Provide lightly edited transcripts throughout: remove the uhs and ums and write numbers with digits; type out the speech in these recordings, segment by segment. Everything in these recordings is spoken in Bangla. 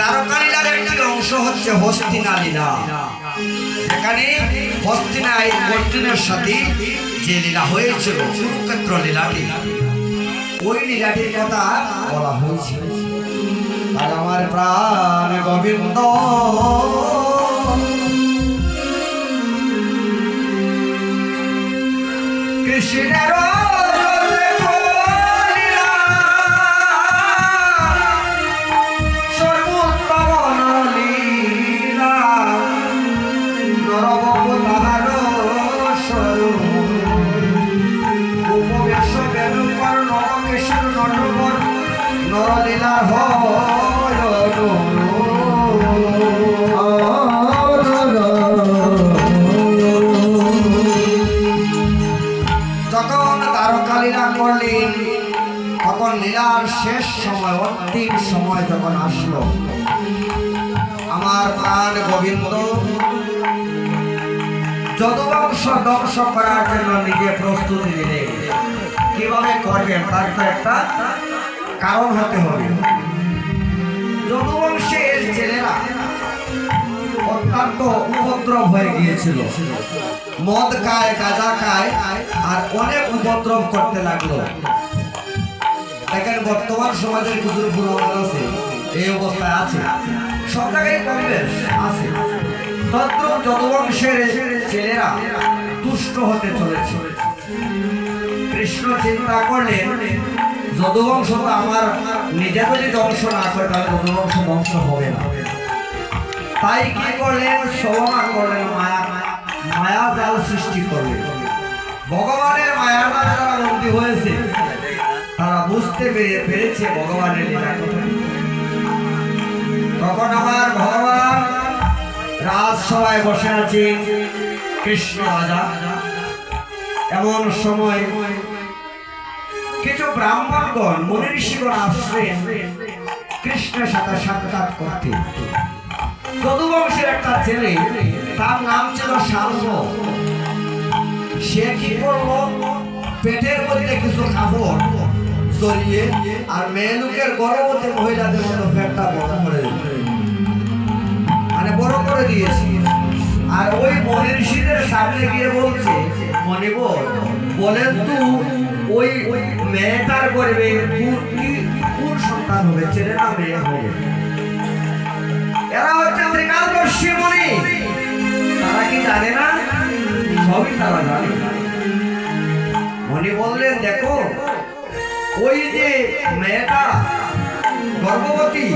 দ্বারকা লীলার একটি অংশ হচ্ছে হস্তিনা লীলা। সেখানে হস্তিনা অর্জুনের সাথে যে লীলা হয়েছিল কুরুক্ষেত্র লীলাটি, ওই লীলাটির কথা বলা হয়েছে। আর আমার প্রাণ গোবিন্দ কৃষ্ণের নরলীলা যখন দ্বারকা লীলা করলেন, তখন লীলার শেষ সময়, অন্তিম সময় যখন আসলো, আমার প্রাণ গোবিন্দ যদুবংশ ধ্বংস করার জন্য নিজে প্রস্তুতি নিলেন। কিভাবে করবেন তার তো একটা কারণ হতে হবে। যদুবংশের ছেলেরা অত্যন্ত উপদ্রব হয়ে গিয়েছিল, মদ খায়, গাঁজা খায়, আর অনেক উপদ্রব করতে লাগলো। দেখেন বর্তমান সমাজের কিছু পুরোনো আছে, এই অবস্থায় আছে, সব জায়গায় কমবেশ আছে। তদ্রুপ যদুবংশের ছেলেরা তুষ্ট হতে চলেছে। কৃষ্ণ চিন্তা করলেন, যদুবংশ তো আমার নিজে যদি ধ্বংস না করে তাহলে যদুবংশ ধ্বংস হবে না। তাই কি করলেন, শোভনা করলেন, মায়া জাল সৃষ্টি করলেন। ভগবানের মায়ার দ্বারা যারা বন্দী হয়েছে তারা বুঝতে পেরেছে ভগবানের লীলা কথা। তখন আমার ভগবান রাজসভায় বসে আছেন, কৃষ্ণ রাজা। এমন সময় কিছু ব্রাহ্মণগণ, মুনি ঋষিগণ আসলেন কৃষ্ণের সাথে সাক্ষাৎ করতে। যদুবংশের একটা ছেলে, তার নাম ছিল শাল্ব। সে কি করলো, পেটের মধ্যে কিছু কাপড় জড়িয়ে আর মেয়ে লোকের গর্ভবতী মহিলাদের মতো পেটটা বড় করে মানে বড় করে দিয়েছে। আর ওই মুনি ঋষিদের সামনে গিয়ে বলছে, মণিবর বলেন তো ওই মেয়েটার গর্ভে কোন সন্তান হবে, ছেলে না মেয়ে হবে? এরা হচ্ছে ত্রিকালদর্শী মুনি, তারা কি জানে না? সবই তারা জানে। মুনি বললেন, দেখো ওই যে মেয়েটা গর্ভবতী,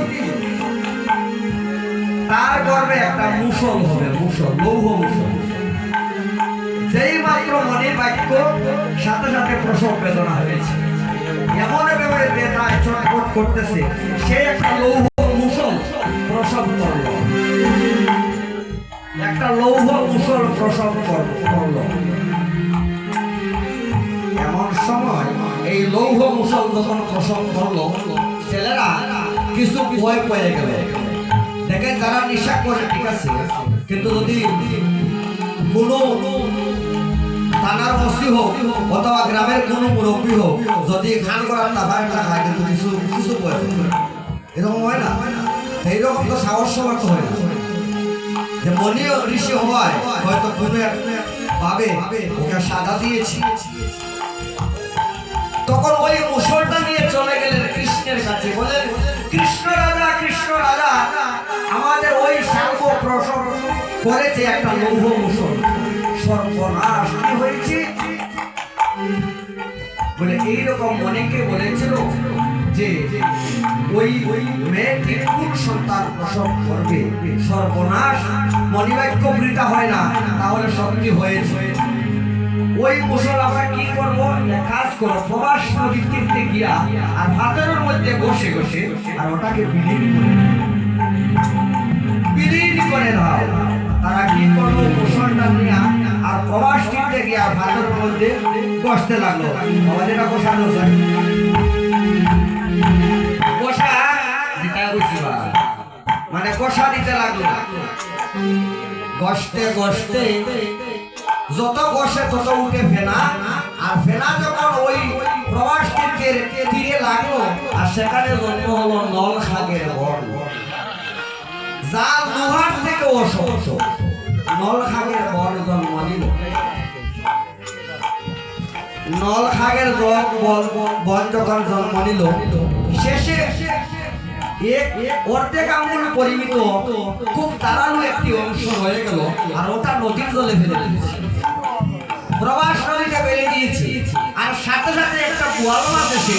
তার গর্ভে একটা মুসল হবে, মুসল, লৌহ মুসল। যেই মাত্র মনির বাক্য, সাথে সাথে প্রসব বেদনা হয়েছে। এমন একেবারে বেদনায় ছটফট করতেছে, সে একটা লৌহ মুসল প্রসব করল, একটা লৌহ মুসল প্রসব করল। এমন সময় এই লৌহ মুসল যখন প্রসব করলো, ছেলেরা কিছু ভয় পেয়ে গেল। দেখেন যারা নেশা করে ঠিক আছে, কিন্তু যদি কোনো থানার ওসি হোক অথবা গ্রামের কোনো মুরব্বী হোক, যদি খান করার টাকা খায়, কিন্তু কিছু কিছু ভয় এরকম হয় না? এইরকম তো সাহস সবার তো হয় না যে মনি ঋষি হওয়ায় হয়তো কোনো ভাবে ওকে সাজা দিয়েছি। তখন ওই মুসলটা নিয়ে চলে গেলেন কৃষ্ণের কাছে, বলেন, কৃষ্ণ রাজা, কৃষ্ণ রাজা, আমাদের ওই শাল্ব প্রসব করেছে একটা লৌহ মুসল, সর্বনাশ কি হয়েছে? বলে এইরকম অনেকে বলেছিল যে ওই মেয়েটি কোন সন্তান প্রসব করবে, সর্বনাশ, মণিবাক্য বৃথা হয় না, তাহলে সব কি হয়েছে? ওই মুসল আমরা কি করবো, কাজ করো, প্রবাস নদীর তীরে গিয়া আর ভাতের মধ্যে বসে বসে আর ওটাকে বিলীন করে দাও। তারা কি করবো, মুসলটা নিয়ে আর প্রবাস তীরে গিয়া ভাতের মধ্যে বসতে লাগলো। আমাদের এটা বসানো যায়, বসা দিতে মানে কষা দিতে লাগলো। গসতে গসতে যত বসে তত উঠে ফেনা, আর ফেনা যখন ওই প্রবাস তীরে লাগলো, আর সেখানে জন্ম হলো নল খাগের বন। যা লোহার থেকে শক্ত। নলখাগের বর জন্ম নিল, নলখাগের বন যখন জন্ম নিল, শেষে অর্ধেক আঙুল পরিমিত খুব দাঁড়ানো একটি অংশ হয়ে গেল, আর ওটা নদীর জলে ফেলে দিয়েছে। প্রবাস নদীতে ফেলে দিয়েছি, আর সাথে সাথে একটা বোয়াল মাছ এসে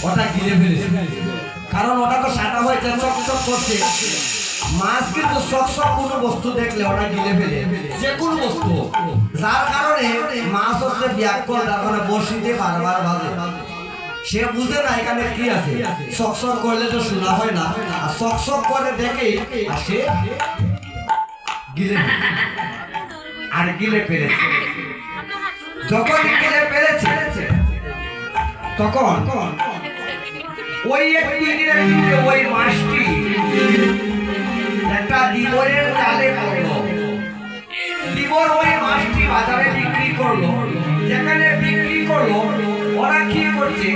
ওটা গিলে ফেলেছে। কারণ ওটা তো সাদা হয়েছে, চকচক করছে। মাছ কিন্তু চকচক কোনো বস্তু দেখলে ওটা গিলে ফেলে, যে কোনো বস্তু। যার কারণে মাছ হচ্ছে ব্যাকল, তার মানে বসিতে বারবার বাজে। সে বুঝে না এখানে কি আছে, চকচক করলে তো শোনা হয় না, আর চকচক করে দেখে আর সে গিলে আর গিলে ফেলেছে। যখন গিলে ফেলেছে তখন ওই একটি দিনের দিকে ওই মাছটি একটা দিবরের জালে পড়লো। দিবর ওই মাছটি বাজারে বিক্রি করলো। যেখানে বিক্রি করলো, ওরা কি করছে,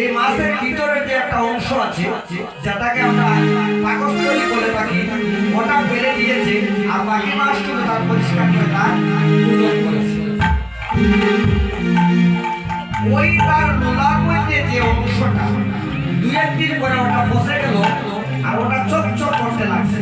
এই মাছের ভিতরে যে একটা অংশ আছে, যেটাকে আমরা পাকস্থলী বলে থাকি, ওটা ফেলে দিয়েছে, আর বাকি মাছগুলো তার পরিষ্কার করে তার পূজন করেছে। ওই তার লোলার মধ্যে যে অংশটা দুই একদিন পরে ওটা বসে গেল, আর ওটা চকচক করতে লাগছে।